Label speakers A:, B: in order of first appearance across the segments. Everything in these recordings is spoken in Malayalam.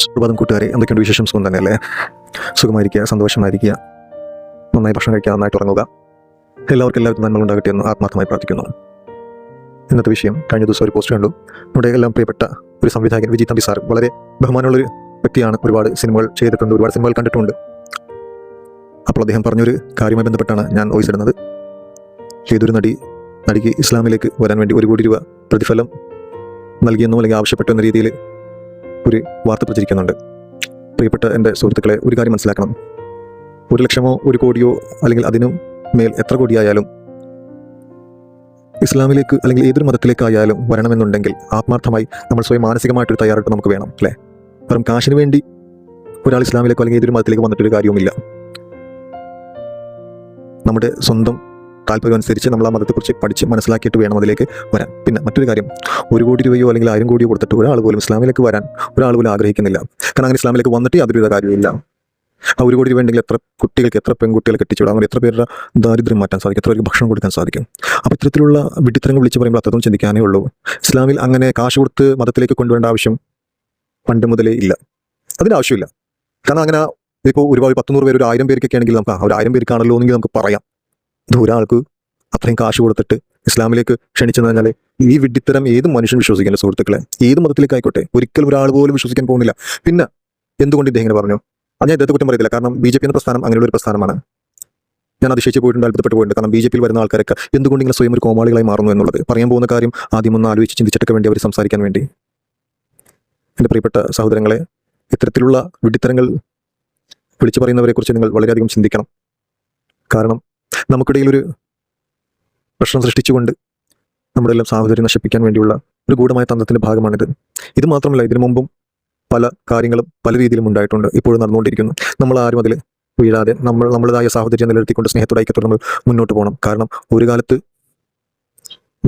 A: സുപ്രഭാതം കൂട്ടുകാരെ, എന്തൊക്കെയുണ്ട് വിശേഷം? സുഖം തന്നെയല്ലേ? സുഖമായിരിക്കുക, സന്തോഷമായിരിക്കുക, നന്നായി ഭക്ഷണം കഴിക്കുക, നന്നായിട്ട് ഉറങ്ങുക. എല്ലാവർക്കും നന്മ ഉണ്ടാകട്ടെ എന്ന് ആത്മാർത്ഥമായി പ്രാർത്ഥിക്കുന്നു. ഇന്നത്തെ വിഷയം, കഴിഞ്ഞ ദിവസം ഒരു പോസ്റ്റ് കണ്ടു. നമ്മുടെ എല്ലാം പ്രിയപ്പെട്ട ഒരു സംവിധായകൻ വിജയ് തമ്പി സാർ വളരെ ബഹുമാനമുള്ളൊരു വ്യക്തിയാണ്. ഒരുപാട് സിനിമകൾ ചെയ്തിട്ടുണ്ട്, ഒരുപാട് സിനിമകൾ കണ്ടിട്ടുണ്ട്. അപ്പോൾ അദ്ദേഹം പറഞ്ഞൊരു കാര്യവുമായി ബന്ധപ്പെട്ടാണ് ഞാൻ വോയിസ് ഇടുന്നത്. ഏതൊരു നടിക്ക് ഇസ്ലാമിലേക്ക് വരാൻ വേണ്ടി 1 കോടി രൂപ പ്രതിഫലം നൽകിയെന്നോ അല്ലെങ്കിൽ ആവശ്യപ്പെട്ടു എന്ന രീതിയിൽ ഒരു വാർത്ത പ്രചരിക്കുന്നുണ്ട്. പ്രിയപ്പെട്ട എൻ്റെ സുഹൃത്തുക്കളെ, ഒരു കാര്യം മനസ്സിലാക്കണം. 1 ലക്ഷമോ 1 കോടിയോ അല്ലെങ്കിൽ അതിനും മേൽ എത്ര കോടിയായാലും ഇസ്ലാമിലേക്ക് അല്ലെങ്കിൽ ഏതൊരു മതത്തിലേക്കായാലും വരണമെന്നുണ്ടെങ്കിൽ ആത്മാർത്ഥമായി നമ്മൾ സ്വയം മാനസികമായിട്ടൊരു തയ്യാറെടുപ്പ് നമുക്ക് വേണം, അല്ലേ? വെറും കാശിന് വേണ്ടി ഒരാൾ ഇസ്ലാമിലേക്കോ അല്ലെങ്കിൽ ഏതൊരു മതത്തിലേക്ക് വന്നിട്ടൊരു കാര്യവുമില്ല. നമ്മുടെ സ്വന്തം താല്പര്യം അനുസരിച്ച് നമ്മൾ ആ മതത്തെക്കുറിച്ച് പഠിച്ച് മനസ്സിലാക്കിയിട്ട് വേണം അതിലേക്ക് വരാൻ. പിന്നെ മറ്റൊരു കാര്യം, 1 കോടി രൂപയോ അല്ലെങ്കിൽ 1000 കോടിയോ കൊടുത്തിട്ട് ഒരാൾ പോലും ഇസ്ലാമിലേക്ക് വരാൻ ഒരാൾ പോലും ആഗ്രഹിക്കുന്നില്ല. കാരണം അങ്ങനെ ഇസ്ലാമിലേക്ക് വന്നിട്ട് യാതൊരു കാര്യമില്ല. ആ 1 കോടി രൂപ ഉണ്ടെങ്കിൽ എത്ര കുട്ടികൾക്ക്, എത്ര പെൺകുട്ടികളെ കെട്ടിച്ചുവിടാം, അങ്ങനെ എത്ര പേരുടെ ദാരിദ്ര്യം മാറ്റാൻ സാധിക്കും, എത്ര പേർക്ക് ഭക്ഷണം കൊടുക്കാൻ സാധിക്കും. അപ്പോൾ ഇത്തരത്തിലുള്ള വിഡിത്തരങ്ങൾ വിളിച്ച് പറയുമ്പോൾ അത്രത്തോളം ചിന്തിക്കാനേ ഉള്ളൂ. ഇസ്ലാമിൽ അങ്ങനെ കാശ് കൊടുത്ത് മതത്തിലേക്ക് കൊണ്ടുവരേണ്ട ആവശ്യം പണ്ട് മുതലേ ഇല്ല. അതിൻ്റെ ആവശ്യമില്ല. കാരണം അങ്ങനെ ഇപ്പോൾ ഒരുപാട് 100 പേര്, ഒരു 1000 പേർക്കൊക്കെ ആണെങ്കിൽ നമുക്ക് ഒരു 1000 പേർക്കാണല്ലോ എന്നെങ്കിൽ നമുക്ക് പറയാം. ഇത് ഒരാൾക്ക് അത്രയും കാശ് കൊടുത്തിട്ട് ഇസ്ലാമിലേക്ക് ക്ഷണിച്ചെന്ന് പറഞ്ഞാൽ ഈ വിഡ്ഢിത്തരം ഏത് മനുഷ്യൻ വിശ്വസിക്കേണ്ട സുഹൃത്തുക്കളെ, ഏത് മതത്തിലേക്കായിക്കോട്ടെ, ഒരിക്കലും ഒരാൾ പോലും വിശ്വസിക്കാൻ പോകുന്നില്ല. പിന്നെ എന്തുകൊണ്ട് ഇദ്ദേഹം ഇങ്ങനെ പറഞ്ഞു? അത് ഞാൻ ഇദ്ദേഹത്തെ കുറ്റം പറയത്തില്ല. കാരണം BJP എന്ന പ്രസ്ഥാനം അങ്ങനെയുള്ള ഒരു പ്രസ്ഥാനമാണ്. ഞാൻ അതിശയിച്ച് പോയിട്ടുണ്ട്, അത്ഭുതപ്പെട്ട് പോയിട്ടുണ്ട്. കാരണം BJP വരുന്ന ആൾക്കാരൊക്കെ എന്തുകൊണ്ട് ഇങ്ങനെ സ്വയം ഒരു കോമാളികളായി മാറുന്നു എന്നുള്ളത് പറയാൻ പോകുന്ന കാര്യം ആദ്യം ഒന്ന് ആലോചിച്ച് ചിന്തിച്ചിട്ടൊക്കെ വേണ്ടി അവർ സംസാരിക്കാൻ വേണ്ടി. എൻ്റെ പ്രിയപ്പെട്ട സഹോദരങ്ങളെ, ഇത്തരത്തിലുള്ള വിഡ്ഢിത്തരങ്ങൾ വിളിച്ചു പറയുന്നവരെ കുറിച്ച് നിങ്ങൾ വളരെയധികം ചിന്തിക്കണം. കാരണം നമുക്കിടയിലൊരു പ്രശ്നം സൃഷ്ടിച്ചുകൊണ്ട് നമ്മുടെ എല്ലാം സാഹചര്യം നശിപ്പിക്കാൻ വേണ്ടിയുള്ള ഒരു ഗൂഢമായ തന്ത്രത്തിന്റെ ഭാഗമാണിത്. ഇത് മാത്രമല്ല, ഇതിനു മുമ്പും പല കാര്യങ്ങളും പല രീതിയിലും ഉണ്ടായിട്ടുണ്ട്, ഇപ്പോഴും നടന്നുകൊണ്ടിരിക്കുന്നു. നമ്മൾ ആരും അതിൽ വീഴാതെ നമ്മുടേതായ സാഹചര്യം നിലനിർത്തിക്കൊണ്ട് സ്നേഹത്തോടെ ഐക്യത്തോടെ നമ്മൾ മുന്നോട്ട് പോകണം. കാരണം ഒരു കാലത്ത്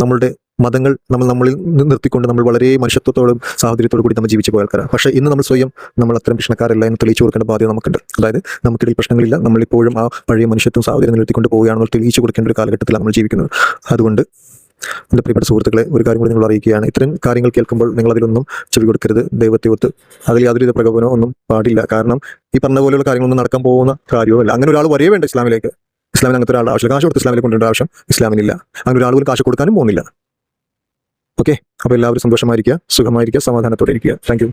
A: നമ്മളുടെ മതങ്ങൾ നമ്മളിൽ നിർത്തിക്കൊണ്ട് നമ്മൾ വളരെ മനുഷ്യത്വത്തോടും സാഹചര്യത്തോടു കൂടി നമ്മൾ ജീവിച്ചു പോയ ആൾക്കാരാണ്. പക്ഷേ ഇന്ന് നമ്മൾ സ്വയം അത്തരം പ്രശ്നക്കാരല്ല എന്ന് തെളിയിച്ചു കൊടുക്കേണ്ട ബാധ്യത നമുക്കുണ്ട്. അതായത് നമുക്കിടയിൽ പ്രശ്നങ്ങളില്ല, നമ്മളിപ്പോഴും ആ പഴയ മനുഷ്യത്വം സാഹചര്യം നിലനിർത്തിക്കൊണ്ട് പോവുകയാണെന്ന് തെളിയിച്ചു കൊടുക്കേണ്ട ഒരു കാലഘട്ടത്തിലാണ് നമ്മൾ ജീവിക്കുന്നത്. അതുകൊണ്ട് എൻ്റെ പ്രിയപ്പെട്ട സുഹൃത്തുക്കളെ, ഒരു കാര്യം കൂടി നിങ്ങൾ അറിയിക്കുകയാണ്. ഇത്തരം കാര്യങ്ങൾ കേൾക്കുമ്പോൾ നിങ്ങൾ അതിലൊന്നും ചെവി കൊടുക്കരുത്. ദൈവത്തെ ഒത്ത് അതിൽ യാതൊരു പ്രകോപനമോ ഒന്നും പാടില്ല. കാരണം ഈ പറഞ്ഞ പോലെയുള്ള കാര്യങ്ങളൊന്നും നടക്കാൻ പോകുന്ന കാര്യവുമല്ല. അങ്ങനെ ഒരാൾ വരേ വേണ്ട ഇസ്ലാമിലേക്ക്. ഇസ്ലാമിന് അങ്ങനത്തെ ഒരാളുടെ ആവശ്യം, കാശ് കൊടുത്ത് ഇസ്ലാമിലേക്ക് കൊണ്ടുവരേണ്ട ആവശ്യം ഇസ്ലാമിനില്ല. അങ്ങനെ ഒരാൾ പോലും കാശ് കൊടുക്കാനും പോകുന്നില്ല. ഓക്കെ, അപ്പോൾ എല്ലാവരും സന്തോഷമായിരിക്കുക, സുഖമായിരിക്കുക, സമാധാനത്തോടെ ഇരിക്കുക. Thank you.